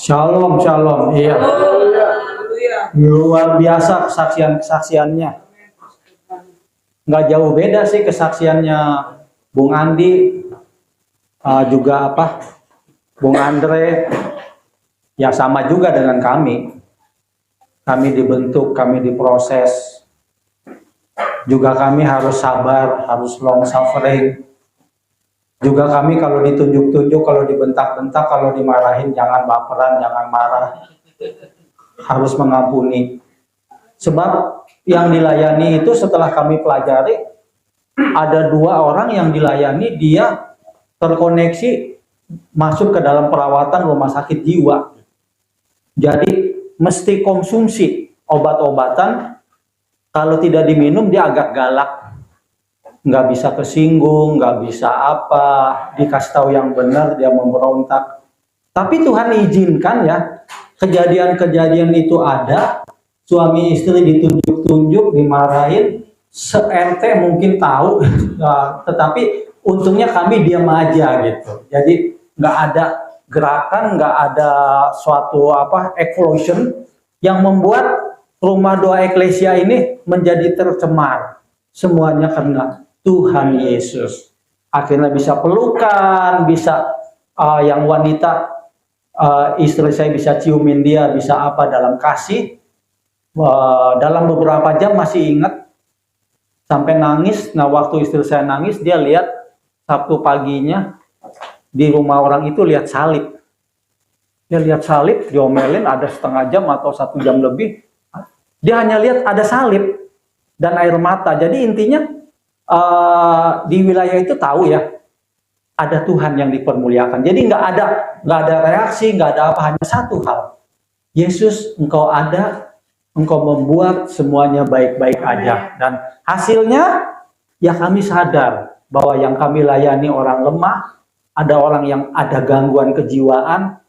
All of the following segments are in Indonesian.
Shalom, shalom. Iya. Luar biasa kesaksiannya. Nggak jauh beda sih kesaksiannya Bung Andi, juga Bung Andre. Ya sama juga dengan kami. Kami dibentuk, kami diproses. Juga kami harus sabar, harus long suffering. Juga kami kalau ditunjuk-tunjuk, kalau dibentak-bentak, kalau dimarahin jangan baperan, jangan marah. Harus mengampuni. Sebab yang dilayani itu setelah kami pelajari, ada 2 orang yang dilayani, dia terkoneksi masuk ke dalam perawatan rumah sakit jiwa. Jadi mesti konsumsi obat-obatan, kalau tidak diminum dia agak galak. Nggak bisa kesinggung, nggak bisa dikasih tahu yang benar dia memberontak. Tapi Tuhan izinkan ya, kejadian-kejadian itu ada, suami istri ditunjuk-tunjuk, dimarahin, se-RT mungkin tahu, tetapi untungnya kami diam aja gitu. Jadi nggak ada gerakan, nggak ada suatu explosion yang membuat rumah doa eklesia ini menjadi tercemar. Semuanya karena Tuhan Yesus. Akhirnya bisa pelukan, bisa yang wanita, istri saya bisa ciumin dia, bisa dalam kasih. Dalam beberapa jam masih ingat, sampai nangis. Nah waktu istri saya nangis, dia lihat Sabtu paginya di rumah orang itu lihat salib. Dia lihat salib, diomelin ada setengah jam atau 1 jam lebih. Dia hanya lihat ada salib dan air mata. Jadi intinya di wilayah itu tahu ya, ada Tuhan yang dipermuliakan. Jadi nggak ada reaksi, nggak ada apa, hanya satu hal. Yesus, Engkau ada, Engkau membuat semuanya baik-baik aja. Dan hasilnya ya kami sadar bahwa yang kami layani orang lemah, ada orang yang ada gangguan kejiwaan.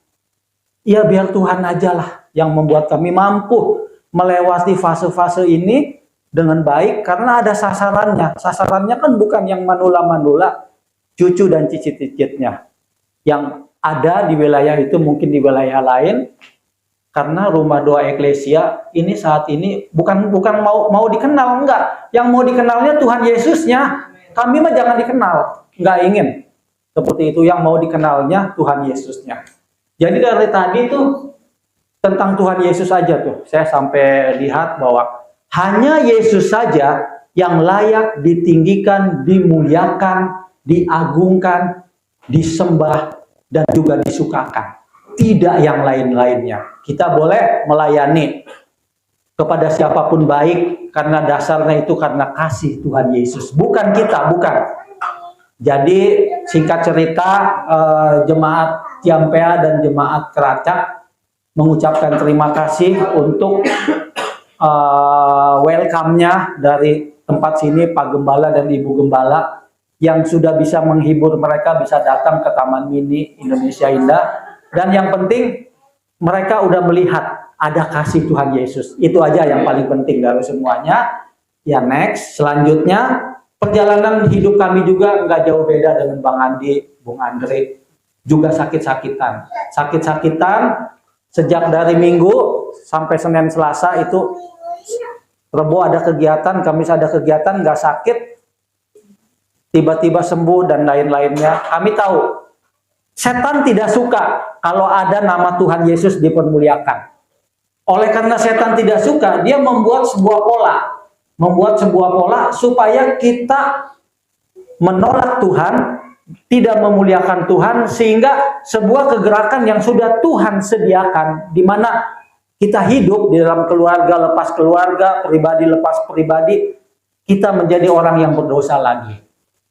Ya biar Tuhan aja lah yang membuat kami mampu melewati fase-fase ini dengan baik, karena ada sasarannya. Sasarannya kan bukan yang manula-manula, cucu dan cicit-cicitnya. Yang ada di wilayah itu mungkin di wilayah lain, karena rumah doa eklesia ini saat ini bukan mau dikenal, enggak. Yang mau dikenalnya Tuhan Yesusnya. Kami mah jangan dikenal, enggak ingin. Seperti itu, yang mau dikenalnya Tuhan Yesusnya. Jadi dari tadi tuh tentang Tuhan Yesus aja tuh, saya sampai lihat bahwa hanya Yesus saja yang layak ditinggikan, dimuliakan, diagungkan, disembah, dan juga disukakan. Tidak yang lain-lainnya. Kita boleh melayani kepada siapapun baik, karena dasarnya itu karena kasih Tuhan Yesus. Bukan kita, bukan. Jadi singkat cerita, jemaat Ciampea dan jemaat Keracak mengucapkan terima kasih untuk welcome-nya dari tempat sini, Pak Gembala dan Ibu Gembala, yang sudah bisa menghibur mereka, bisa datang ke Taman Mini Indonesia Indah. Dan yang penting mereka udah melihat ada kasih Tuhan Yesus. Itu aja yang paling penting dari semuanya. Ya next, selanjutnya perjalanan hidup kami juga nggak jauh beda dengan Bang Andi, Bung Andre. Juga sakit-sakitan. Sakit-sakitan sejak dari Minggu sampai Senin Selasa itu. Rebo ada kegiatan, Kamis ada kegiatan, nggak sakit, tiba-tiba sembuh dan lain-lainnya. Kami tahu setan tidak suka kalau ada nama Tuhan Yesus dipermuliakan. Oleh karena setan tidak suka, dia membuat sebuah pola supaya kita menolak Tuhan, tidak memuliakan Tuhan, sehingga sebuah kegerakan yang sudah Tuhan sediakan, di mana kita hidup di dalam keluarga lepas keluarga, pribadi lepas pribadi, kita menjadi orang yang berdosa lagi.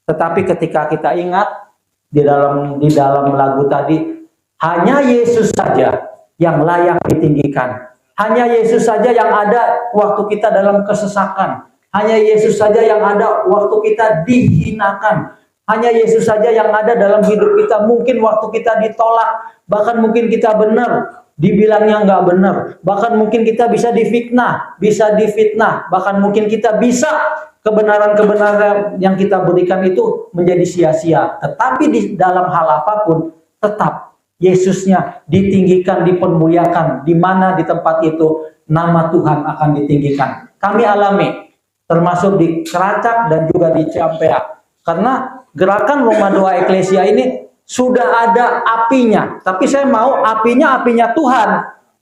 Tetapi ketika kita ingat di dalam lagu tadi, hanya Yesus saja yang layak ditinggikan. Hanya Yesus saja yang ada waktu kita dalam kesesakan. Hanya Yesus saja yang ada waktu kita dihinakan. Hanya Yesus saja yang ada dalam hidup kita. Mungkin waktu kita ditolak, bahkan mungkin kita benar, dibilangnya nggak benar, bahkan mungkin kita bisa difitnah, bahkan mungkin kita bisa kebenaran-kebenaran yang kita berikan itu menjadi sia-sia. Tetapi di dalam hal apapun, tetap Yesusnya ditinggikan, dipermuliakan. Di mana di tempat itu nama Tuhan akan ditinggikan. Kami alami, termasuk di Keracak dan juga di Ciampea. Karena gerakan Roma 2 Eklesia ini sudah ada apinya. Tapi saya mau apinya Tuhan,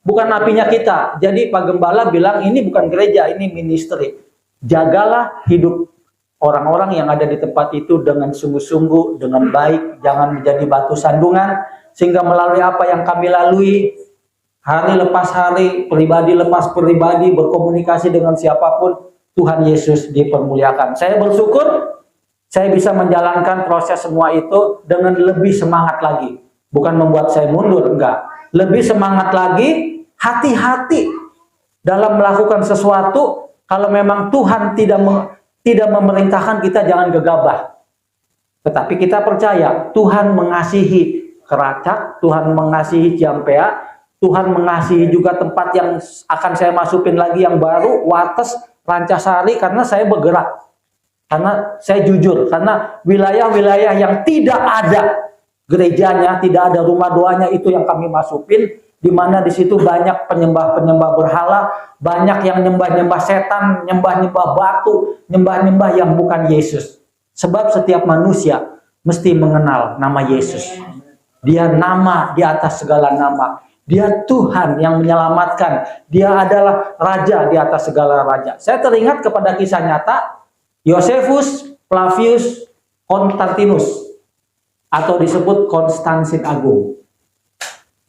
bukan apinya kita. Jadi Pak Gembala bilang ini bukan gereja, ini ministry. Jagalah hidup orang-orang yang ada di tempat itu dengan sungguh-sungguh, dengan baik. Jangan menjadi batu sandungan. Sehingga melalui apa yang kami lalui, hari lepas hari, pribadi lepas pribadi, berkomunikasi dengan siapapun, Tuhan Yesus dipermuliakan. Saya bersyukur saya bisa menjalankan proses semua itu dengan lebih semangat lagi. Bukan membuat saya mundur, enggak. Lebih semangat lagi, hati-hati dalam melakukan sesuatu. Kalau memang Tuhan tidak memerintahkan, kita jangan gegabah. Tetapi kita percaya Tuhan mengasihi Keracak, Tuhan mengasihi Ciampea, Tuhan mengasihi juga tempat yang akan saya masukin lagi yang baru, Wates, Rancasari, karena saya bergerak. Karena saya jujur, karena wilayah-wilayah yang tidak ada gerejanya, tidak ada rumah doanya, itu yang kami masukin, di mana di situ banyak penyembah-penyembah berhala, banyak yang nyembah-nyembah setan, nyembah-nyembah batu, nyembah-nyembah yang bukan Yesus. Sebab setiap manusia mesti mengenal nama Yesus. Dia nama di atas segala nama. Dia Tuhan yang menyelamatkan. Dia adalah Raja di atas segala raja. Saya teringat kepada kisah nyata Josephus Flavius Constantinus, atau disebut Konstantin Agung.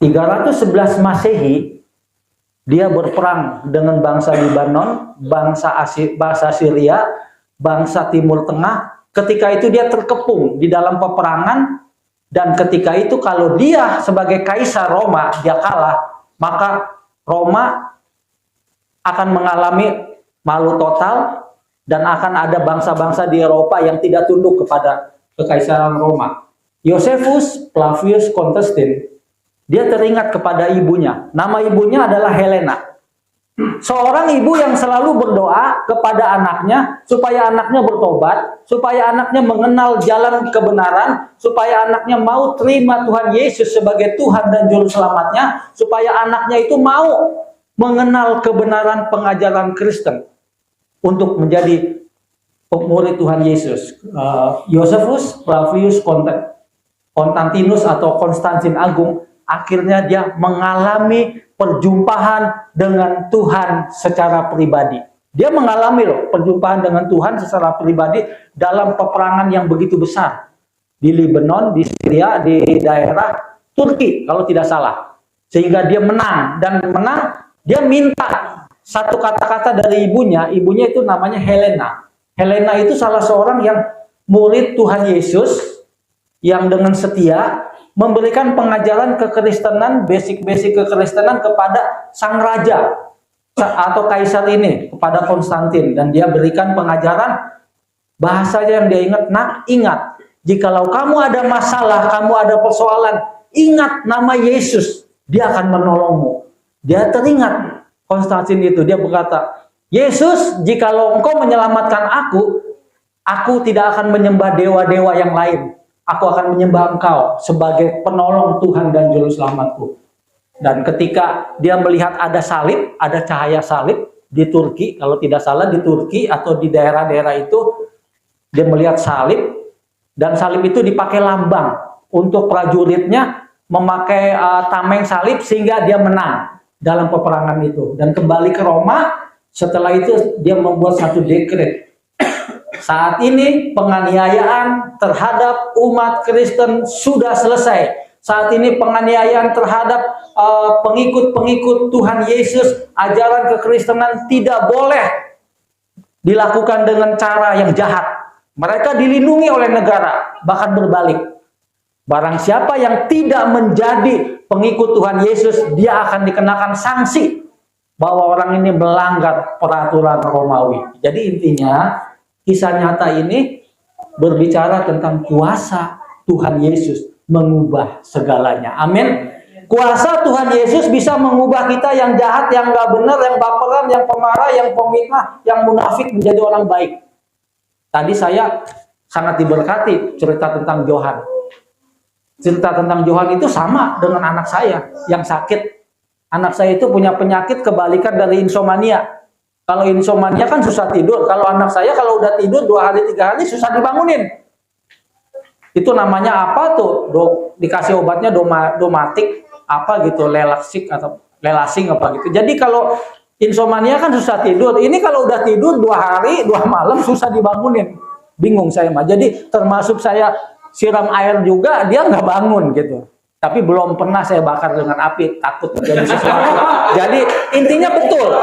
311 Masehi, dia berperang dengan bangsa Libanon, bangsa Syria, bangsa Timur Tengah. Ketika itu dia terkepung di dalam peperangan. Dan ketika itu kalau dia sebagai kaisar Roma, dia kalah, maka Roma akan mengalami malu total dan akan ada bangsa-bangsa di Eropa yang tidak tunduk kepada kekaisaran Roma. Josephus Flavius Constantin, dia teringat kepada ibunya. Nama ibunya adalah Helena. Seorang ibu yang selalu berdoa kepada anaknya supaya anaknya bertobat, supaya anaknya mengenal jalan kebenaran, supaya anaknya mau terima Tuhan Yesus sebagai Tuhan dan Juru Selamatnya, supaya anaknya itu mau mengenal kebenaran pengajaran Kristen untuk menjadi murid Tuhan Yesus. Josephus Flavius Constantinus atau Konstantin Agung, akhirnya dia mengalami perjumpaan dengan Tuhan secara pribadi. Dia mengalami perjumpaan dengan Tuhan secara pribadi dalam peperangan yang begitu besar. Di Lebanon, di Syria, di daerah Turki kalau tidak salah. Sehingga dia menang. Dan menang, dia minta satu kata-kata dari ibunya. Ibunya itu namanya Helena. Helena itu salah seorang yang murid Tuhan Yesus yang dengan setia memberikan pengajaran kekristenan, basic-basic kekristenan kepada sang raja atau kaisar ini, kepada Konstantin. Dan dia berikan pengajaran, bahasanya yang dia ingat, nak ingat, jikalau kamu ada masalah, kamu ada persoalan, ingat nama Yesus, dia akan menolongmu. Dia teringat Konstantin itu, dia berkata, Yesus, jikalau engkau menyelamatkan aku tidak akan menyembah dewa-dewa yang lain. Aku akan menyembah engkau sebagai penolong Tuhan dan Juru Selamatku. Dan ketika dia melihat ada salib, ada cahaya salib di Turki, kalau tidak salah di Turki atau di daerah-daerah itu, dia melihat salib, dan salib itu dipakai lambang untuk prajuritnya memakai tameng salib sehingga dia menang dalam peperangan itu. Dan kembali ke Roma, setelah itu dia membuat satu dekret. Saat ini penganiayaan terhadap umat Kristen sudah selesai. Saat ini penganiayaan terhadap pengikut-pengikut Tuhan Yesus, ajaran kekristenan tidak boleh dilakukan dengan cara yang jahat. Mereka dilindungi oleh negara, bahkan berbalik. Barang siapa yang tidak menjadi pengikut Tuhan Yesus, dia akan dikenakan sanksi bahwa orang ini melanggar peraturan Romawi. Jadi intinya, kisah nyata ini berbicara tentang kuasa Tuhan Yesus mengubah segalanya. Amin. Kuasa Tuhan Yesus bisa mengubah kita yang jahat, yang gak benar, yang baperan, yang pemarah, yang pemiknah, yang munafik menjadi orang baik. Tadi saya sangat diberkati cerita tentang Johan. cerita tentang Johan itu sama dengan anak saya yang sakit. Anak saya itu punya penyakit kebalikan dari insomnia. Kalau insomnia kan susah tidur. Kalau anak saya kalau udah tidur 2 hari 3 hari susah dibangunin. Itu namanya apa tuh? Dikasih obatnya domatik apa gitu, lelaksik atau lelasing apa gitu. Jadi kalau insomnia kan susah tidur. Ini kalau udah tidur 2 hari 2 malam susah dibangunin. Bingung saya mah. Jadi termasuk saya siram air juga dia nggak bangun gitu. Tapi belum pernah saya bakar dengan api, takut terjadi sesuatu. Jadi intinya betul.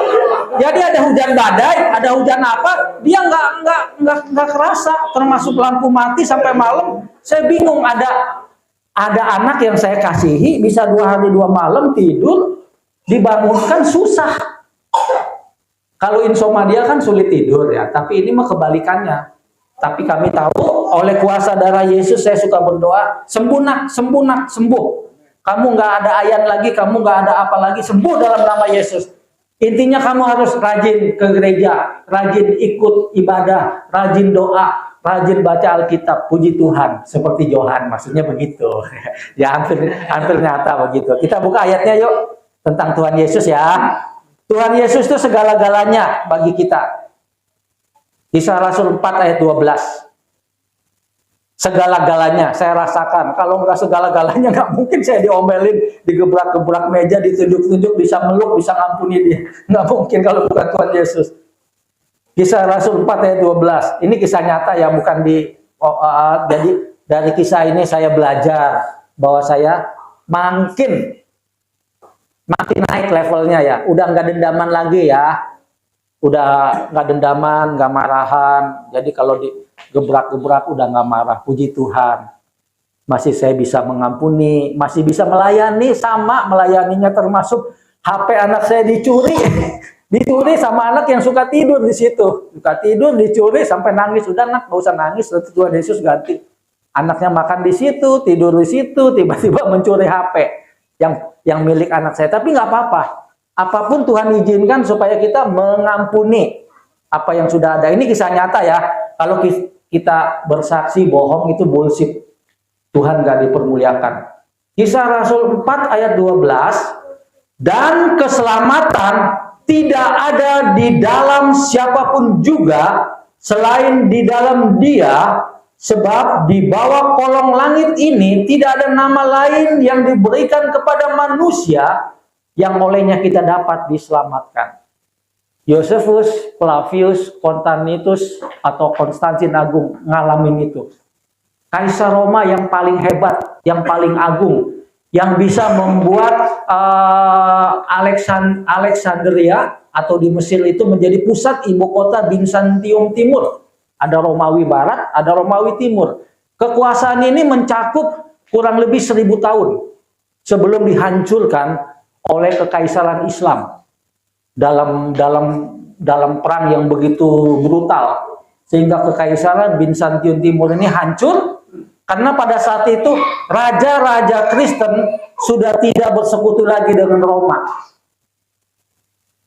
Jadi ada hujan badai, ada hujan apa, dia nggak kerasa. Termasuk lampu mati sampai malam. Saya bingung, ada anak yang saya kasihi bisa 2 hari 2 malam tidur, dibangunkan susah. Kalau insomnia kan sulit tidur ya, tapi ini mah kebalikannya. Tapi kami tahu oleh kuasa darah Yesus, saya suka berdoa, sembuh nak, sembuh nak, sembuh. Kamu nggak ada ayan lagi, kamu nggak ada apa lagi, sembuh dalam nama Yesus. Intinya kamu harus rajin ke gereja, rajin ikut ibadah, rajin doa, rajin baca Alkitab, puji Tuhan. Seperti Johan, maksudnya begitu. Ya hampir nyata begitu. Kita buka ayatnya yuk, tentang Tuhan Yesus ya. Tuhan Yesus itu segala-galanya bagi kita. Kisah Rasul 4 ayat 12. Segala-galanya saya rasakan. Kalau nggak segala-galanya nggak mungkin saya diomelin, digebrak-gebrak meja, ditunjuk-tunjuk, bisa meluk, bisa ngampuni dia. Nggak mungkin kalau bukan Tuhan Yesus. Kisah Rasul 4 ayat 12. Ini kisah nyata ya, bukan jadi dari kisah ini saya belajar bahwa saya makin naik levelnya ya. Udah nggak dendaman lagi ya. Udah nggak dendaman, nggak marahan. Jadi kalau digebrak-gebrak udah nggak marah. Puji Tuhan. Masih saya bisa mengampuni, masih bisa melayani, sama melayaninya termasuk HP anak saya dicuri. Dicuri sama anak yang suka tidur di situ. Suka tidur, dicuri sampai nangis. Udah nak, nggak usah nangis. Tuhan Yesus ganti. Anaknya makan di situ, tidur di situ, tiba-tiba mencuri HP yang milik anak saya. Tapi nggak apa-apa. Apapun Tuhan izinkan supaya kita mengampuni apa yang sudah ada. Ini kisah nyata ya. Kalau kita bersaksi bohong itu bullshit. Tuhan gak dipermuliakan. Kisah Rasul 4 ayat 12. Dan keselamatan tidak ada di dalam siapapun juga selain di dalam Dia. Sebab di bawah kolong langit ini tidak ada nama lain yang diberikan kepada manusia yang olehnya kita dapat diselamatkan. Yosefus, Flavius, Contanitus, atau Konstantin Agung ngalamin itu. Kaisar Roma yang paling hebat, yang paling agung, yang bisa membuat Alexandria atau di Mesir itu menjadi pusat ibu kota Bizantium Timur. Ada Romawi Barat, ada Romawi Timur. Kekuasaan ini mencakup kurang lebih 1000 tahun sebelum dihancurkan oleh kekaisaran Islam dalam perang yang begitu brutal, sehingga kekaisaran Bizantium Timur ini hancur karena pada saat itu raja-raja Kristen sudah tidak bersekutu lagi dengan Roma.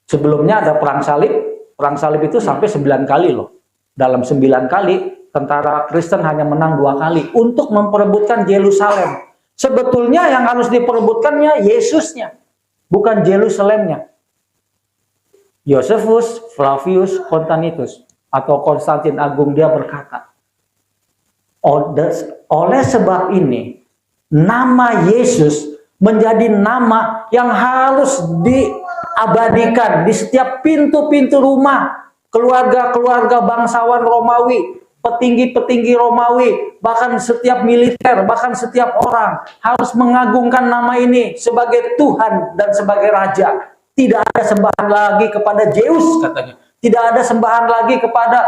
Sebelumnya ada perang salib. Perang salib itu sampai 9 kali loh. Dalam 9 kali tentara Kristen hanya menang 2 kali untuk memperebutkan Yerusalem. Sebetulnya yang harus diperebutkannya Yesusnya, bukan Yerusalemnya. Yosefus, Flavius, Contanitus atau Konstantin Agung dia berkata, oleh sebab ini nama Yesus menjadi nama yang harus diabadikan di setiap pintu-pintu rumah, keluarga-keluarga bangsawan Romawi, petinggi-petinggi Romawi, bahkan setiap militer, bahkan setiap orang harus mengagungkan nama ini sebagai Tuhan dan sebagai Raja. Tidak ada sembahan lagi kepada Zeus katanya. Tidak ada sembahan lagi kepada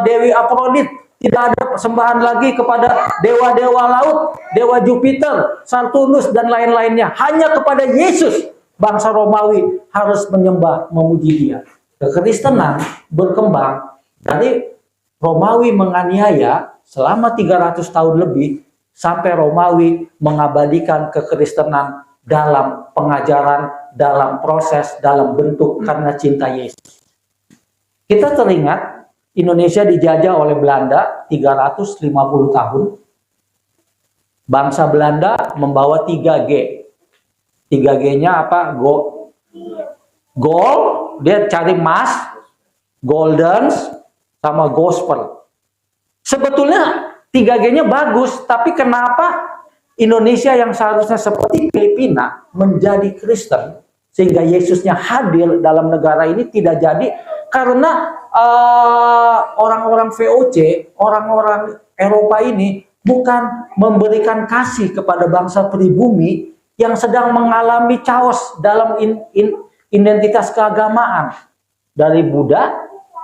Dewi Afrodit. Tidak ada sembahan lagi kepada dewa-dewa laut, dewa Jupiter, Saturnus dan lain-lainnya. Hanya kepada Yesus bangsa Romawi harus menyembah, memuji Dia. Kekristenan berkembang dari Romawi menganiaya selama 300 tahun lebih sampai Romawi mengabadikan kekristenan dalam pengajaran, dalam proses, dalam bentuk karena cinta Yesus. Kita teringat Indonesia dijajah oleh Belanda 350 tahun. Bangsa Belanda membawa 3G. 3G-nya apa? Gold, dia cari emas, golden, sama gospel. Sebetulnya 3G-nya bagus, tapi kenapa Indonesia yang seharusnya seperti Filipina menjadi Kristen, sehingga Yesusnya hadir dalam negara ini tidak jadi? Karena orang-orang VOC, orang-orang Eropa ini bukan memberikan kasih kepada bangsa pribumi yang sedang mengalami chaos dalam identitas keagamaan. Dari Buddha,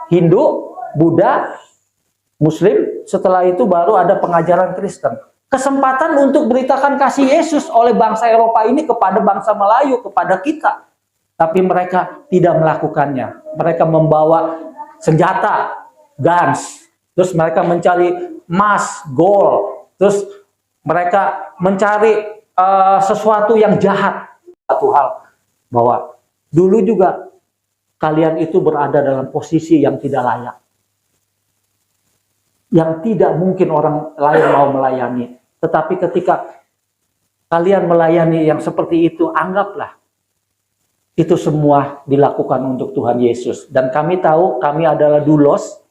Hindu, Buddha, Muslim, setelah itu baru ada pengajaran Kristen. Kesempatan untuk beritakan kasih Yesus oleh bangsa Eropa ini kepada bangsa Melayu, kepada kita. Tapi mereka tidak melakukannya. Mereka membawa senjata, guns. Terus mereka mencari emas, gold. Terus mereka mencari sesuatu yang jahat. Satu hal, bahwa dulu juga kalian itu berada dalam posisi yang tidak layak. Yang tidak mungkin orang lain mau melayani. Tetapi ketika kalian melayani yang seperti itu, anggaplah itu semua dilakukan untuk Tuhan Yesus. Dan kami tahu kami adalah doulos.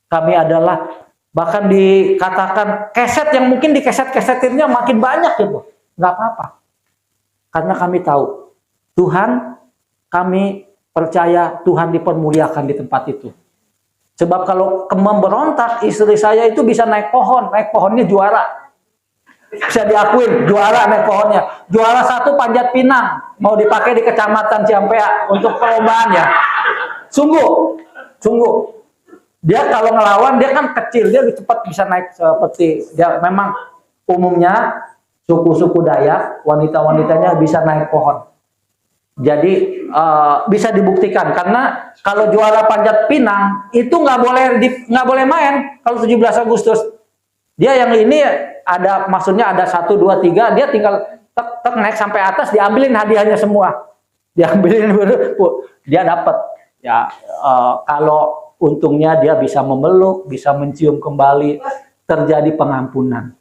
Kami adalah bahkan dikatakan keset yang mungkin di keset-kesetinnya makin banyak gitu. Nggak apa-apa. Karena kami tahu Tuhan, kami percaya Tuhan dipermuliakan di tempat itu. Sebab kalau memberontak, istri saya itu bisa naik pohonnya juara. Bisa diakuin, juara naik pohonnya. Juara 1 Panjat Pinang, mau dipakai di Kecamatan Ciampea untuk perlombaan ya. Sungguh. Dia kalau ngelawan, dia kan kecil, dia cepat bisa naik seperti, dia memang umumnya suku-suku Dayak, wanita-wanitanya bisa naik pohon. Jadi bisa dibuktikan, karena kalau juara Panjat Pinang itu nggak boleh main kalau 17 Agustus. Dia yang ini ada, maksudnya ada 1, 2, 3, dia tinggal tek naik sampai atas, diambilin hadiahnya semua, diambilin dia dapat. Ya kalau untungnya dia bisa memeluk, bisa mencium kembali, terjadi pengampunan.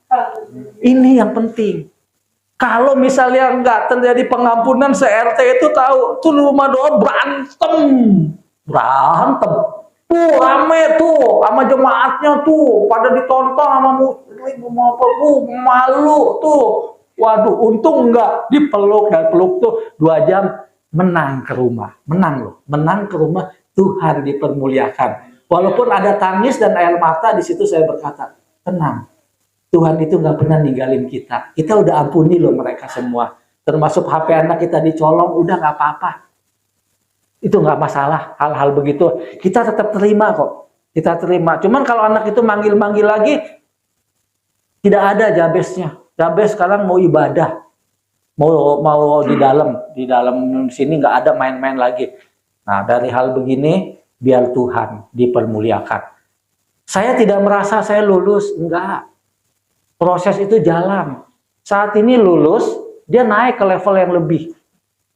Ini yang penting. Kalau misalnya nggak terjadi pengampunan, se-RT itu tahu, tuh rumah doa berantem. Tuh rame tuh, sama jemaatnya tuh, pada ditonton sama muslim, malu tuh. Waduh, untung nggak dipeluk, dan peluk tuh 2 jam, menang ke rumah. Menang loh, menang ke rumah, Tuhan dipermuliakan. Walaupun ada tangis dan air mata, di situ saya berkata, tenang. Tuhan itu nggak pernah ninggalin kita. Kita udah ampuni loh mereka semua. Termasuk HP anak kita dicolong, udah nggak apa-apa. Itu nggak masalah, hal-hal begitu. Kita tetap terima kok. Kita terima. Cuman kalau anak itu manggil-manggil lagi, tidak ada Jabesnya. Jabes sekarang mau ibadah. Mau di dalam sini nggak ada main-main lagi. Nah, dari hal begini, biar Tuhan dipermuliakan. Saya tidak merasa saya lulus, enggak. Proses itu jalan. Saat ini lulus, dia naik ke level yang lebih.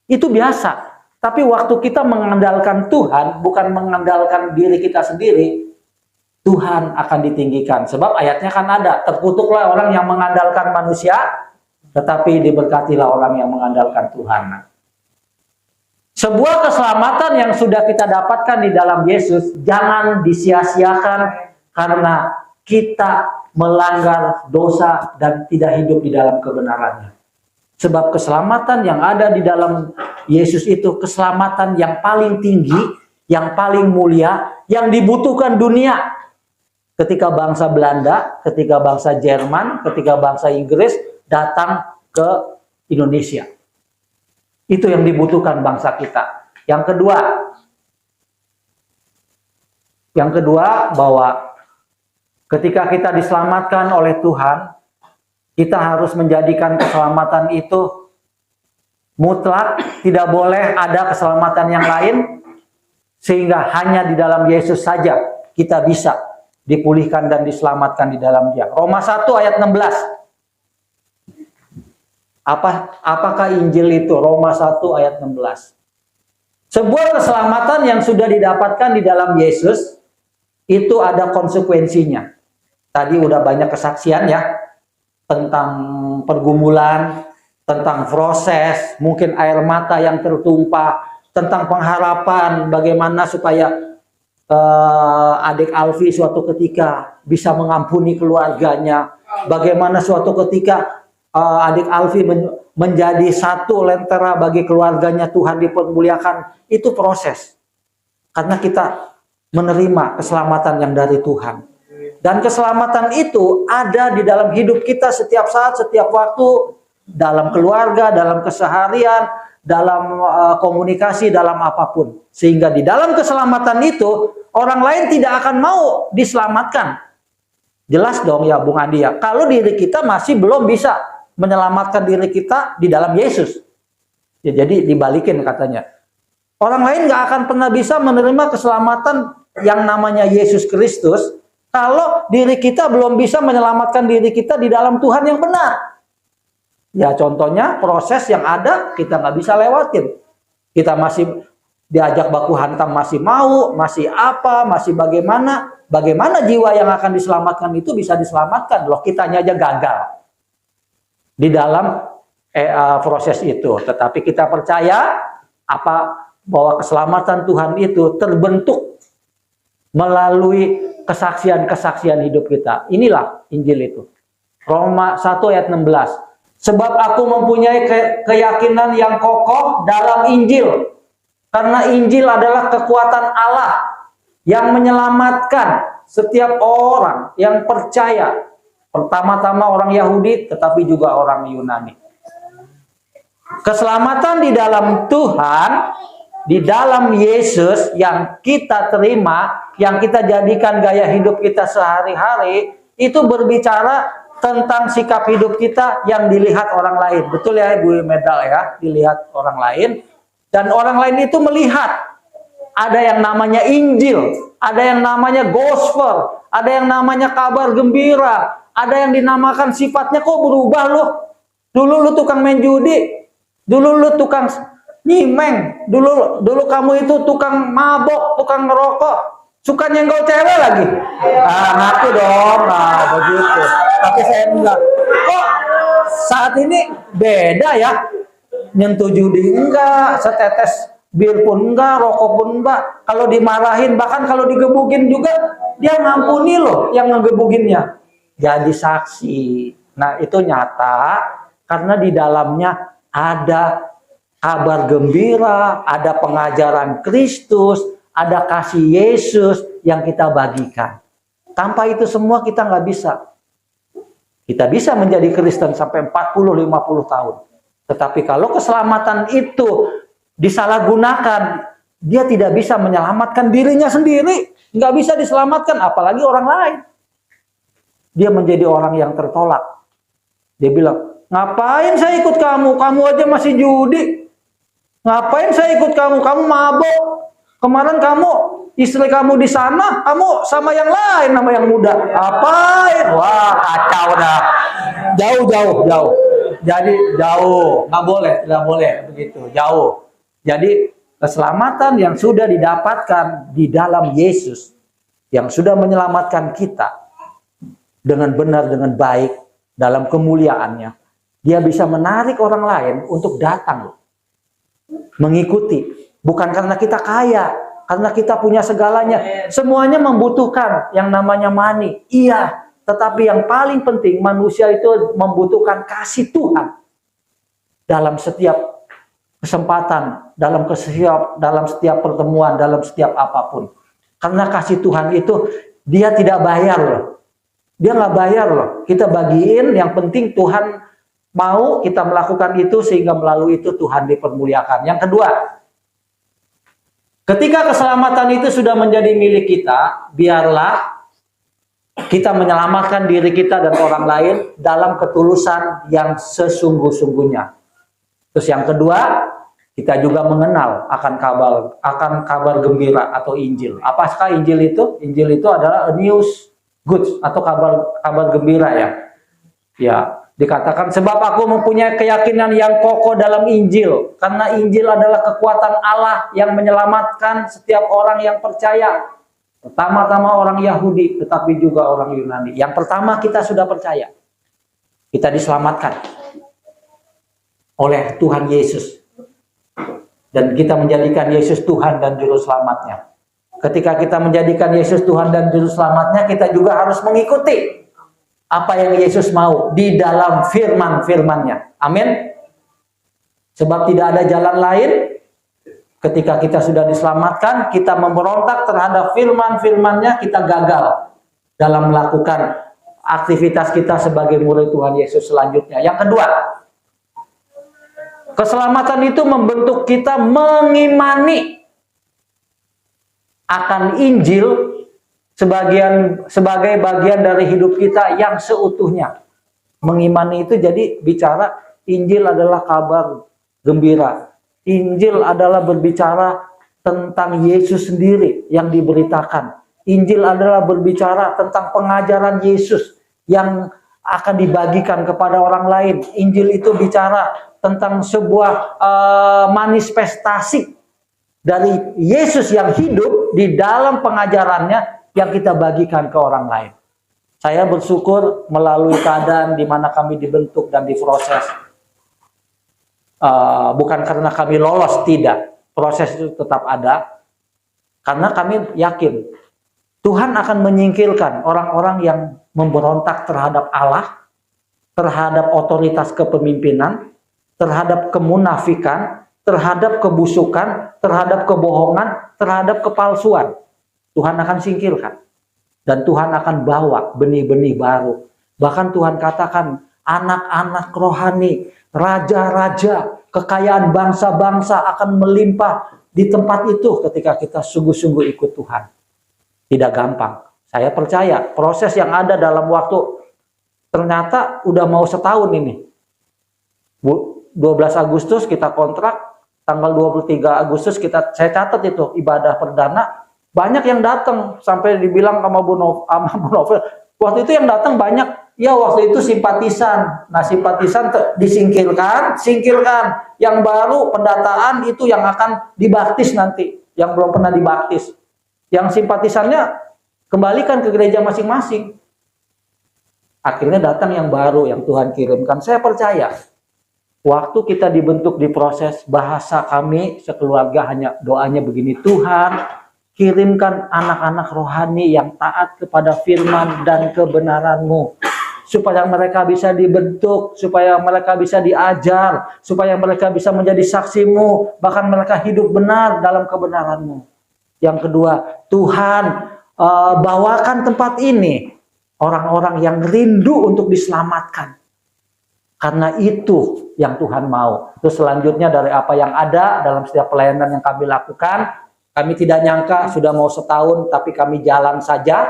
Itu biasa. Tapi waktu kita mengandalkan Tuhan, bukan mengandalkan diri kita sendiri, Tuhan akan ditinggikan. Sebab ayatnya kan ada, terkutuklah orang yang mengandalkan manusia, tetapi diberkatilah orang yang mengandalkan Tuhan. Sebuah keselamatan yang sudah kita dapatkan di dalam Yesus, jangan disia-siakan karena kita melanggar dosa dan tidak hidup di dalam kebenarannya. Sebab keselamatan yang ada di dalam Yesus itu keselamatan yang paling tinggi, yang paling mulia, yang dibutuhkan dunia. Ketika bangsa Belanda, ketika bangsa Jerman, ketika bangsa Inggris datang ke Indonesia. Itu yang dibutuhkan bangsa kita. Yang kedua bahwa ketika kita diselamatkan oleh Tuhan, kita harus menjadikan keselamatan itu mutlak, tidak boleh ada keselamatan yang lain, sehingga hanya di dalam Yesus saja kita bisa dipulihkan dan diselamatkan di dalam Dia. Roma 1 ayat 16. Apakah Injil itu? Roma 1 ayat 16. Sebuah keselamatan yang sudah didapatkan di dalam Yesus, itu ada konsekuensinya. Tadi udah banyak kesaksian ya, tentang dalam pergumulan, tentang proses, mungkin air mata yang tertumpah, tentang pengharapan bagaimana supaya adik Alfi suatu ketika bisa mengampuni keluarganya, bagaimana suatu ketika adik Alfi menjadi satu lentera bagi keluarganya, Tuhan dipermuliakan. Itu proses, karena kita menerima keselamatan yang dari Tuhan. Dan keselamatan itu ada di dalam hidup kita setiap saat, setiap waktu, dalam keluarga, dalam keseharian, dalam komunikasi, dalam apapun. Sehingga di dalam keselamatan itu, orang lain tidak akan mau diselamatkan. Jelas dong ya Bung Andi ya, kalau diri kita masih belum bisa menyelamatkan diri kita di dalam Yesus. Ya, jadi dibalikin katanya. Orang lain nggak akan pernah bisa menerima keselamatan yang namanya Yesus Kristus kalau diri kita belum bisa menyelamatkan diri kita di dalam Tuhan yang benar. Ya contohnya proses yang ada kita nggak bisa lewatin. Kita masih diajak baku hantam, masih mau, masih apa, masih bagaimana. Bagaimana jiwa yang akan diselamatkan itu bisa diselamatkan? Loh, kitanya aja gagal di dalam proses itu. Tetapi kita percaya bahwa keselamatan Tuhan itu terbentuk melalui kesaksian-kesaksian hidup kita. Inilah Injil itu. Roma 1 ayat 16. Sebab aku mempunyai keyakinan yang kokoh dalam Injil. Karena Injil adalah kekuatan Allah yang menyelamatkan setiap orang yang percaya. Pertama-tama orang Yahudi, tetapi juga orang Yunani. Keselamatan di dalam Tuhan, di dalam Yesus yang kita terima, yang kita jadikan gaya hidup kita sehari-hari, itu berbicara tentang sikap hidup kita yang dilihat orang lain. Betul ya Bu Medal ya, dilihat orang lain. Dan orang lain itu melihat ada yang namanya Injil, ada yang namanya gospel, ada yang namanya kabar gembira, ada yang dinamakan sifatnya kok berubah loh. Dulu lu tukang main judi, dulu lu tukang nyimeng, dulu kamu itu tukang mabok, tukang ngerokok, suka nyenggol cewek lagi. Nah, ngaku dong, nah begitu. Tapi saya enggak. Kok saat ini beda ya? Nyentuh judi enggak, setetes bir pun enggak, rokok pun enggak. Kalau dimarahin, bahkan kalau digebukin juga, dia ngampuni loh yang ngegebukinnya. Jadi saksi. Nah itu nyata, karena di dalamnya ada kabar gembira, ada pengajaran Kristus, ada kasih Yesus yang kita bagikan. Tanpa itu semua kita nggak bisa. Kita bisa menjadi Kristen sampai 40-50 tahun. Tetapi kalau keselamatan itu disalahgunakan, dia tidak bisa menyelamatkan dirinya sendiri. Nggak bisa diselamatkan, apalagi orang lain. Dia menjadi orang yang tertolak. Dia bilang, ngapain saya ikut kamu? Kamu aja masih judi. Ngapain saya ikut kamu? Kamu mabok. Kemarin kamu, istri kamu di sana, kamu sama yang lain, sama yang muda. Apain? Wah, kacau dah. Jauh. Jadi jauh, nggak boleh begitu, jauh. Jadi keselamatan yang sudah didapatkan di dalam Yesus, yang sudah menyelamatkan kita dengan benar, dengan baik, dalam kemuliaannya, dia bisa menarik orang lain untuk datang, mengikuti. Bukan karena kita kaya, karena kita punya segalanya. Semuanya membutuhkan yang namanya money. Iya, tetapi yang paling penting manusia itu membutuhkan kasih Tuhan dalam setiap kesempatan, dalam setiap pertemuan, dalam setiap apapun. Karena kasih Tuhan itu dia tidak bayar loh. Dia nggak bayar loh. Kita bagiin, yang penting Tuhan mau kita melakukan itu sehingga melalui itu Tuhan dipermuliakan. Yang kedua, ketika keselamatan itu sudah menjadi milik kita, biarlah kita menyelamatkan diri kita dan orang lain dalam ketulusan yang sesungguh-sungguhnya. Terus yang kedua, kita juga mengenal akan kabar gembira atau Injil. Apakah Injil itu? Injil itu adalah news goods atau kabar gembira ya. Ya, dikatakan sebab aku mempunyai keyakinan yang kokoh dalam Injil, karena Injil adalah kekuatan Allah yang menyelamatkan setiap orang yang percaya. Pertama-tama orang Yahudi, tetapi juga orang Yunani. Yang pertama kita sudah percaya. Kita diselamatkan oleh Tuhan Yesus. Dan kita menjadikan Yesus Tuhan dan Juru Selamatnya. Ketika kita menjadikan Yesus Tuhan dan Juru Selamatnya, kita juga harus mengikuti apa yang Yesus mau di dalam firman-firmannya. Amin. Sebab tidak ada jalan lain. Ketika kita sudah diselamatkan, kita memberontak terhadap firman-firmannya, kita gagal dalam melakukan aktivitas kita sebagai murid Tuhan Yesus selanjutnya. Yang kedua, keselamatan itu membentuk kita mengimani akan Injil sebagai bagian dari hidup kita yang seutuhnya. Mengimani itu jadi bicara Injil adalah kabar gembira. Injil adalah berbicara tentang Yesus sendiri yang diberitakan. Injil adalah berbicara tentang pengajaran Yesus yang akan dibagikan kepada orang lain. Injil itu bicara tentang sebuah manifestasi dari Yesus yang hidup di dalam pengajarannya yang kita bagikan ke orang lain. Saya bersyukur melalui keadaan di mana kami dibentuk dan diproses. Bukan karena kami lolos, tidak. Proses itu tetap ada. Karena kami yakin Tuhan akan menyingkirkan orang-orang yang memberontak terhadap Allah, terhadap otoritas kepemimpinan, terhadap kemunafikan, terhadap kebusukan, terhadap kebohongan, terhadap kepalsuan. Tuhan akan singkirkan. Dan Tuhan akan bawa benih-benih baru. Bahkan Tuhan katakan anak-anak rohani, raja-raja, kekayaan bangsa-bangsa akan melimpah di tempat itu ketika kita sungguh-sungguh ikut Tuhan. Tidak gampang. Saya percaya proses yang ada dalam waktu ternyata udah mau setahun ini. 12 Agustus kita kontrak, tanggal 23 Agustus saya catat itu ibadah perdana, banyak yang datang sampai dibilang sama Bu Novel, waktu itu yang datang banyak, ya waktu itu simpatisan. Nah, simpatisan disingkirkan, yang baru pendataan itu yang akan dibaptis nanti, yang belum pernah dibaptis. Yang simpatisannya kembalikan ke gereja masing-masing. Akhirnya datang yang baru yang Tuhan kirimkan. Saya percaya waktu kita dibentuk, diproses, bahasa kami sekeluarga hanya doanya begini, Tuhan kirimkan anak-anak rohani yang taat kepada firman dan kebenaran-Mu, supaya mereka bisa dibentuk, supaya mereka bisa diajar, supaya mereka bisa menjadi saksi-Mu, bahkan mereka hidup benar dalam kebenaran-Mu. Yang kedua, Tuhan bawakan tempat ini orang-orang yang rindu untuk diselamatkan. Karena itu yang Tuhan mau. Terus selanjutnya dari apa yang ada dalam setiap pelayanan yang kami lakukan, kami tidak nyangka sudah mau setahun, tapi kami jalan saja.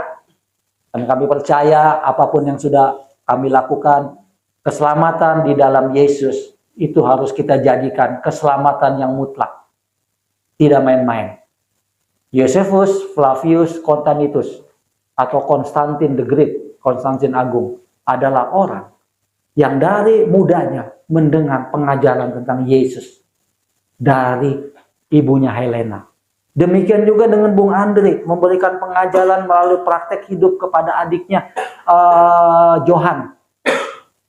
Dan kami percaya apapun yang sudah kami lakukan, keselamatan di dalam Yesus, itu harus kita jadikan keselamatan yang mutlak. Tidak main-main. Josephus Flavius Contanitus atau Konstantin the Great, Konstantin Agung, adalah orang yang dari mudanya mendengar pengajaran tentang Yesus dari ibunya Helena. Demikian juga dengan Bung Andre, memberikan pengajaran melalui praktek hidup kepada adiknya Johan.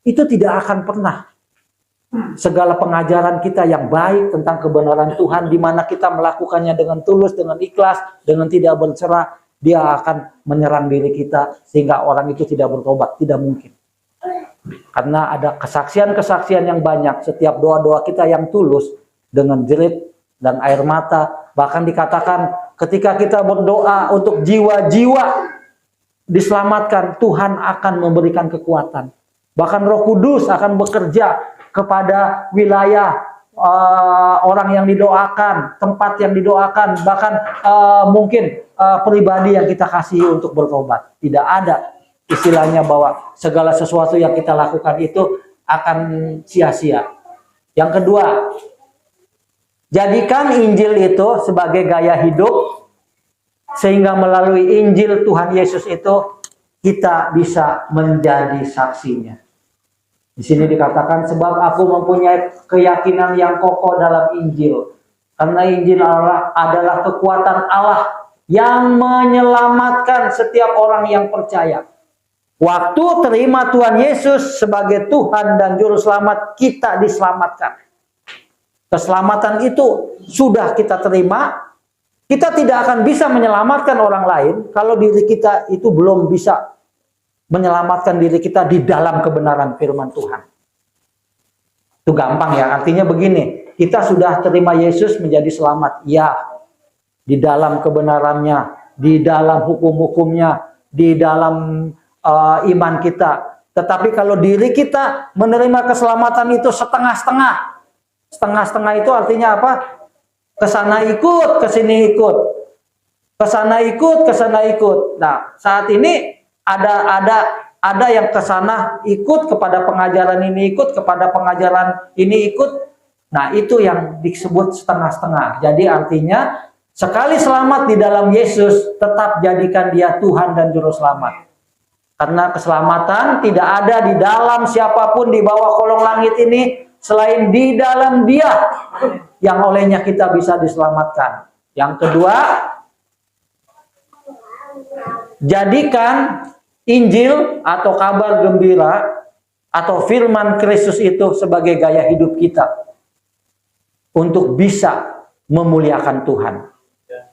Itu tidak akan pernah segala pengajaran kita yang baik tentang kebenaran Tuhan, di mana kita melakukannya dengan tulus, dengan ikhlas, dengan tidak bercerai, dia akan menyerang diri kita sehingga orang itu tidak bertobat. Tidak mungkin. Karena ada kesaksian-kesaksian yang banyak. Setiap doa-doa kita yang tulus dengan jerit dan air mata, bahkan dikatakan ketika kita berdoa untuk jiwa-jiwa diselamatkan, Tuhan akan memberikan kekuatan. Bahkan Roh Kudus akan bekerja kepada wilayah orang yang didoakan, tempat yang didoakan, bahkan mungkin pribadi yang kita kasih untuk bertobat. Tidak ada istilahnya bahwa segala sesuatu yang kita lakukan itu akan sia-sia. Yang kedua, jadikan Injil itu sebagai gaya hidup, sehingga melalui Injil Tuhan Yesus itu kita bisa menjadi saksinya. Di sini dikatakan, sebab aku mempunyai keyakinan yang kokoh dalam Injil. Karena Injil adalah kekuatan Allah yang menyelamatkan setiap orang yang percaya. Waktu terima Tuhan Yesus sebagai Tuhan dan Juru Selamat, kita diselamatkan. Keselamatan itu sudah kita terima. Kita tidak akan bisa menyelamatkan orang lain kalau diri kita itu belum bisa menyelamatkan diri kita di dalam kebenaran firman Tuhan. Itu gampang ya, artinya begini, kita sudah terima Yesus menjadi selamat. Ya, di dalam kebenarannya, di dalam hukum-hukumnya, di dalam iman kita. Tetapi kalau diri kita menerima keselamatan itu setengah-setengah. Setengah-setengah itu artinya apa? Kesana ikut, kesini ikut. Kesana ikut, kesana ikut. Nah, saat ini ada yang kesana ikut, kepada pengajaran ini ikut, kepada pengajaran ini ikut. Nah, itu yang disebut setengah-setengah. Jadi artinya sekali selamat di dalam Yesus, tetap jadikan dia Tuhan dan Juru Selamat. Karena keselamatan tidak ada di dalam siapapun di bawah kolong langit ini selain di dalam Dia yang olehnya kita bisa diselamatkan. Yang kedua, jadikan Injil atau kabar gembira atau firman Kristus itu sebagai gaya hidup kita untuk bisa memuliakan Tuhan.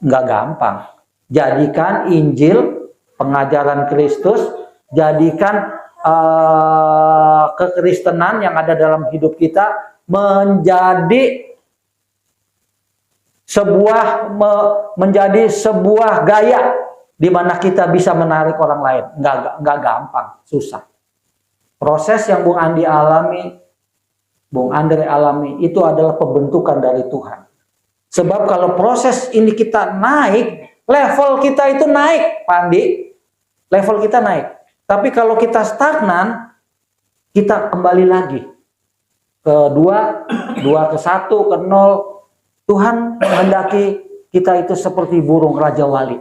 Nggak gampang. Jadikan Injil, pengajaran Kristus, jadikan kekristenan yang ada dalam hidup kita menjadi sebuah gaya di mana kita bisa menarik orang lain. Nggak gampang, susah. Proses yang Bung Andi alami, Bung Andre alami, itu adalah pembentukan dari Tuhan. Sebab kalau proses ini kita naik, level kita itu naik, Pak Andi. Level kita naik. Tapi kalau kita stagnan, kita kembali lagi ke 2 ke 1, ke 0. Tuhan menghendaki kita itu seperti burung Raja Wali.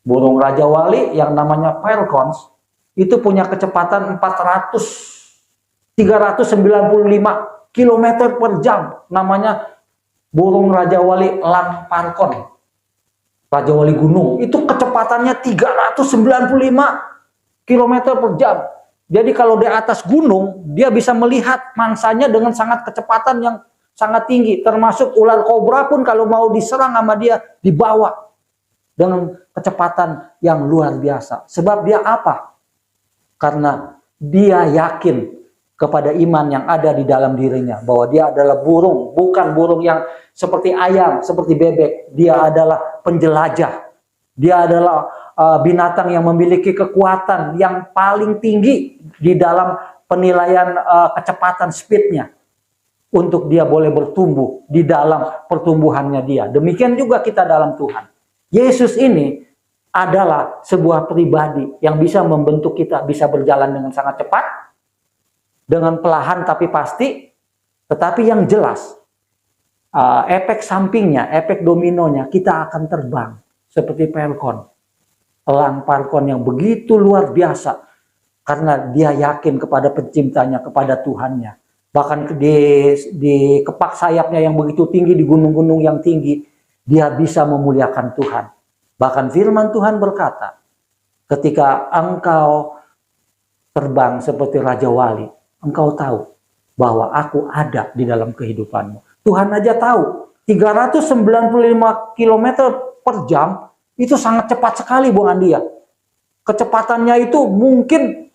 Burung Raja Wali yang namanya falcons itu punya kecepatan 395 km per jam. Namanya burung Raja Wali elang falcon. Raja Wali gunung itu kecepatannya 395 km per jam. Jadi kalau di atas gunung, dia bisa melihat mangsanya dengan sangat kecepatan yang sangat tinggi. Termasuk ular kobra pun kalau mau diserang sama dia, dibawa dengan kecepatan yang luar biasa. Sebab dia apa? Karena dia yakin kepada iman yang ada di dalam dirinya. Bahwa dia adalah burung, bukan burung yang seperti ayam, seperti bebek. Dia adalah penjelajah. Dia adalah binatang yang memiliki kekuatan yang paling tinggi di dalam penilaian kecepatan speednya. Untuk dia boleh bertumbuh di dalam pertumbuhannya dia. Demikian juga kita dalam Tuhan. Yesus ini adalah sebuah pribadi yang bisa membentuk kita, bisa berjalan dengan sangat cepat, dengan perlahan tapi pasti, tetapi yang jelas, efek sampingnya, efek dominonya, kita akan terbang seperti falcon. Elang falcon yang begitu luar biasa, karena dia yakin kepada penciptanya, kepada Tuhannya. Bahkan di kepak sayapnya yang begitu tinggi, di gunung-gunung yang tinggi, dia bisa memuliakan Tuhan. Bahkan firman Tuhan berkata, ketika engkau terbang seperti Raja Wali, engkau tahu bahwa aku ada di dalam kehidupanmu. Tuhan aja tahu, 395 km per jam, itu sangat cepat sekali Bung Andi ya. Kecepatannya itu mungkin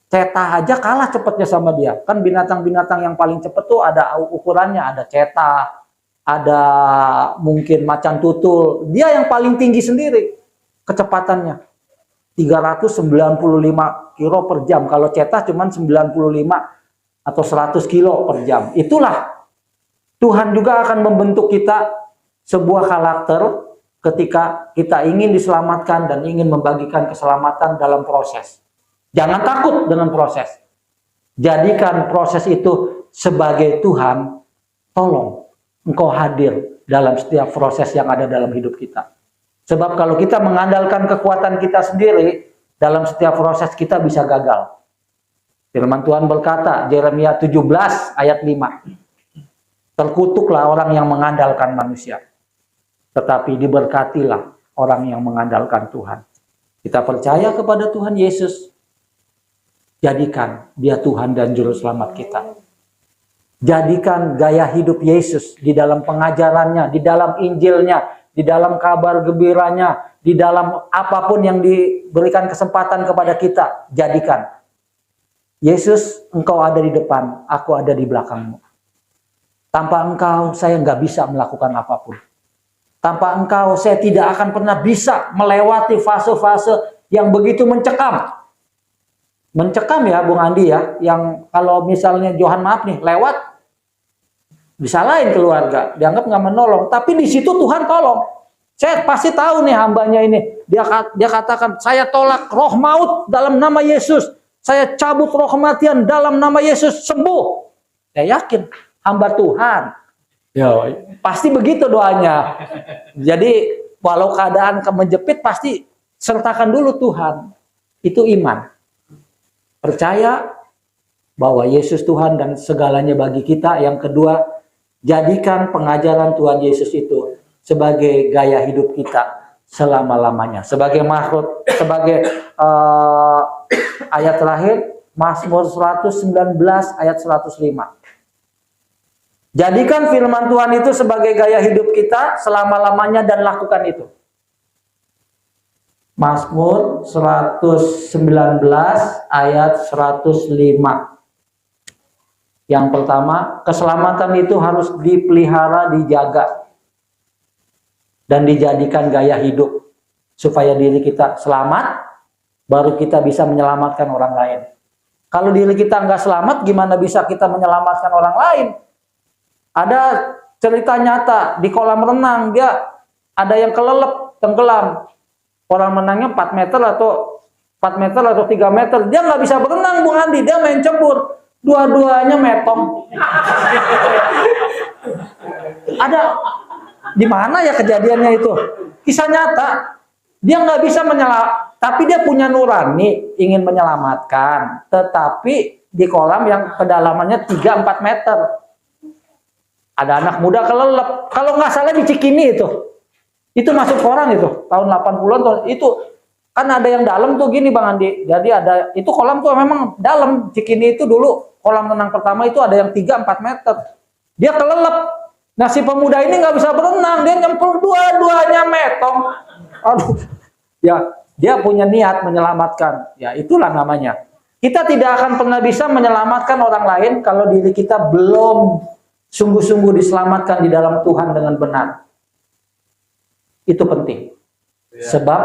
cetah aja kalah cepatnya sama dia. Kan binatang-binatang yang paling cepat tuh ada ukurannya, ada cetah, ada mungkin macan tutul. Dia yang paling tinggi sendiri kecepatannya. 395 kilo per jam. Kalau cetah cuman 95 atau 100 kilo per jam. Itulah Tuhan juga akan membentuk kita sebuah karakter ketika kita ingin diselamatkan dan ingin membagikan keselamatan dalam proses. Jangan takut dengan proses. Jadikan proses itu sebagai Tuhan, tolong engkau hadir dalam setiap proses yang ada dalam hidup kita. Sebab kalau kita mengandalkan kekuatan kita sendiri, dalam setiap proses kita bisa gagal. Firman Tuhan berkata, Yeremia 17 ayat 5. Terkutuklah orang yang mengandalkan manusia, tetapi diberkatilah orang yang mengandalkan Tuhan. Kita percaya kepada Tuhan Yesus, Jadikan dia Tuhan dan Juru Selamat kita. Jadikan gaya hidup Yesus di dalam pengajarannya, di dalam Injilnya, di dalam kabar gembiranya, di dalam apapun yang diberikan kesempatan kepada kita. Jadikan. Yesus, engkau ada di depan, aku ada di belakangmu. Tanpa engkau, saya nggak bisa melakukan apapun. Tanpa engkau, saya tidak akan pernah bisa melewati fase-fase yang begitu mencekam. Mencekam ya, Bung Andi ya. Yang kalau misalnya Johan maaf nih, lewat, disalahin keluarga, dianggap nggak menolong. Tapi di situ Tuhan tolong. Saya pasti tahu nih hambanya ini. Dia katakan, saya tolak roh maut dalam nama Yesus. Saya cabut roh kematian dalam nama Yesus, sembuh. Saya yakin, hamba Tuhan. Ya, pasti begitu doanya. Jadi, walau keadaan menjepit, pasti sertakan dulu Tuhan. Itu iman. Percaya bahwa Yesus Tuhan dan segalanya bagi kita. Yang kedua, jadikan pengajaran Tuhan Yesus itu sebagai gaya hidup kita selama-lamanya. Sebagai makhluk, sebagai ayat terakhir, Mazmur 119 ayat 105. Jadikan firman Tuhan itu sebagai gaya hidup kita selama-lamanya dan lakukan itu. Mazmur 119 ayat 105. Yang pertama, keselamatan itu harus dipelihara, dijaga, dan dijadikan gaya hidup. Supaya diri kita selamat, baru kita bisa menyelamatkan orang lain. Kalau diri kita nggak selamat, gimana bisa kita menyelamatkan orang lain? Ada cerita nyata di kolam renang, dia ada yang kelelep, tenggelam. Kolam renangnya 4 meter atau 4 meter atau 3 meter. Dia nggak bisa berenang, Bung Andi. Dia main cebur. Dua-duanya metong. Ada di mana ya kejadiannya itu? Kisah nyata. Dia nggak bisa tapi dia punya nurani ingin menyelamatkan. Tetapi di kolam yang kedalamannya 3-4 meter. Ada anak muda kelelep. Kalau nggak salah di Cikini itu masuk koran itu tahun 80-an tuh. Itu kan ada yang dalam tuh gini Bang Andi. Jadi ada itu kolam tuh memang dalam. Cikini itu dulu kolam renang pertama itu ada yang 3-4 meter. Dia kelelep. Nah si pemuda ini nggak bisa berenang, dia nyemplung dua-duanya metong. Aduh, ya dia punya niat menyelamatkan. Ya itulah namanya. Kita tidak akan pernah bisa menyelamatkan orang lain kalau diri kita belum sungguh-sungguh diselamatkan di dalam Tuhan dengan benar. Itu penting. Sebab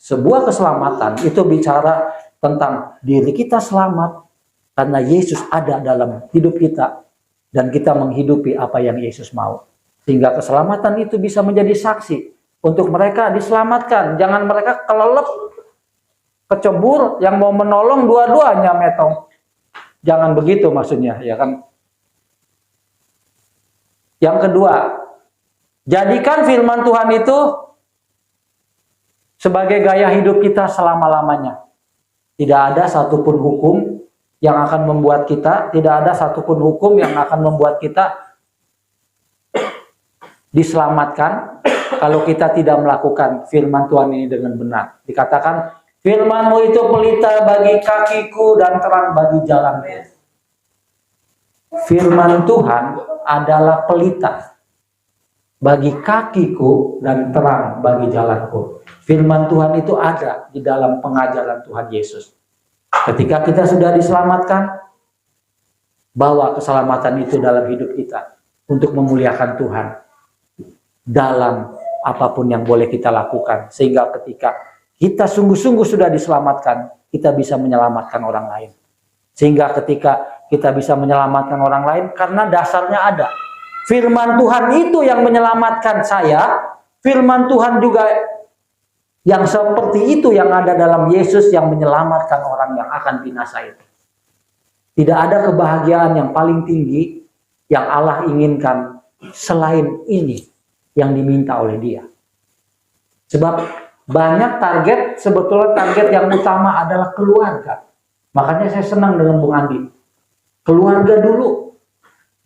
sebuah keselamatan itu bicara tentang diri kita selamat karena Yesus ada dalam hidup kita dan kita menghidupi apa yang Yesus mau. Sehingga keselamatan itu bisa menjadi saksi untuk mereka diselamatkan. Jangan mereka kelelep, kecebur, yang mau menolong dua-duanya metong. Jangan begitu maksudnya, ya kan? Yang kedua, jadikan firman Tuhan itu sebagai gaya hidup kita selama-lamanya. Tidak ada satupun hukum yang akan membuat kita, tidak ada satupun hukum yang akan membuat kita diselamatkan kalau kita tidak melakukan firman Tuhan ini dengan benar. Dikatakan, firman-Mu itu pelita bagi kakiku dan terang bagi jalanku. Firman Tuhan adalah pelita bagi kakiku dan terang bagi jalanku. Firman Tuhan itu ada di dalam pengajaran Tuhan Yesus. Ketika kita sudah diselamatkan, bawa keselamatan itu dalam hidup kita untuk memuliakan Tuhan dalam apapun yang boleh kita lakukan. Sehingga ketika kita sungguh-sungguh sudah diselamatkan, kita bisa menyelamatkan orang lain. Sehingga ketika kita bisa menyelamatkan orang lain, karena dasarnya ada. Firman Tuhan itu yang menyelamatkan saya, firman Tuhan juga yang seperti itu yang ada dalam Yesus yang menyelamatkan orang yang akan binasa itu. Tidak ada kebahagiaan yang paling tinggi yang Allah inginkan selain ini yang diminta oleh Dia. Sebab banyak target, sebetulnya target yang utama adalah keluarga. Makanya saya senang dengan Bung Andi. Keluarga dulu.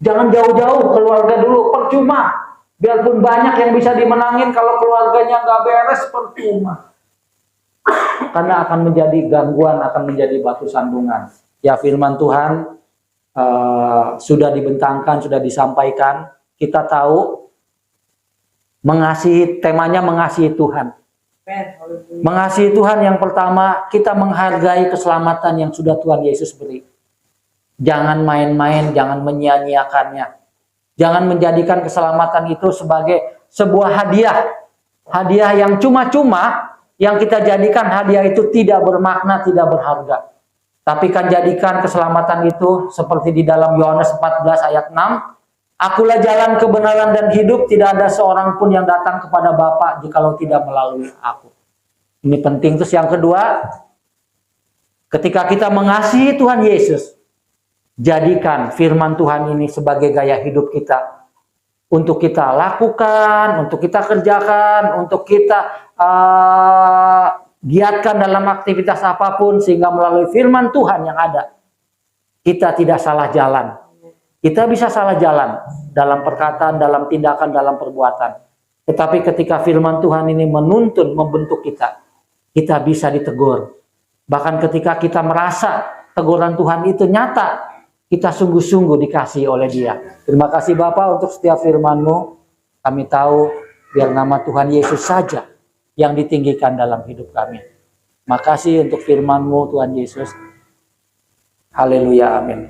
Jangan jauh-jauh, keluarga dulu. Percuma. Biarpun banyak yang bisa dimenangin, kalau keluarganya nggak beres, percuma. Karena akan menjadi gangguan, akan menjadi batu sandungan. Ya, firman Tuhan sudah dibentangkan, sudah disampaikan. Kita tahu mengasihi, temanya mengasihi Tuhan. Mengasihi Tuhan yang pertama, kita menghargai keselamatan yang sudah Tuhan Yesus beri. Jangan main-main, jangan menyia-nyiakannya. Jangan menjadikan keselamatan itu sebagai sebuah hadiah. Hadiah yang cuma-cuma, yang kita jadikan hadiah itu tidak bermakna, tidak berharga. Tapi kan jadikan keselamatan itu seperti di dalam Yohanes 14 ayat 6. Akulah jalan kebenaran dan hidup, tidak ada seorang pun yang datang kepada Bapa jikalau tidak melalui aku. Ini penting. Terus yang kedua, ketika kita mengasihi Tuhan Yesus, jadikan firman Tuhan ini sebagai gaya hidup kita. Untuk kita lakukan, untuk kita kerjakan, untuk kita giatkan dalam aktivitas apapun, sehingga melalui firman Tuhan yang ada, kita tidak salah jalan. Kita bisa salah jalan dalam perkataan, dalam tindakan, dalam perbuatan. Tetapi ketika firman Tuhan ini menuntun, membentuk kita, kita bisa ditegur. Bahkan ketika kita merasa teguran Tuhan itu nyata, kita sungguh-sungguh dikasihi oleh Dia. Terima kasih Bapa untuk setiap firman-Mu. Kami tahu biar nama Tuhan Yesus saja yang ditinggikan dalam hidup kami. Makasih untuk firman-Mu Tuhan Yesus. Haleluya, amin.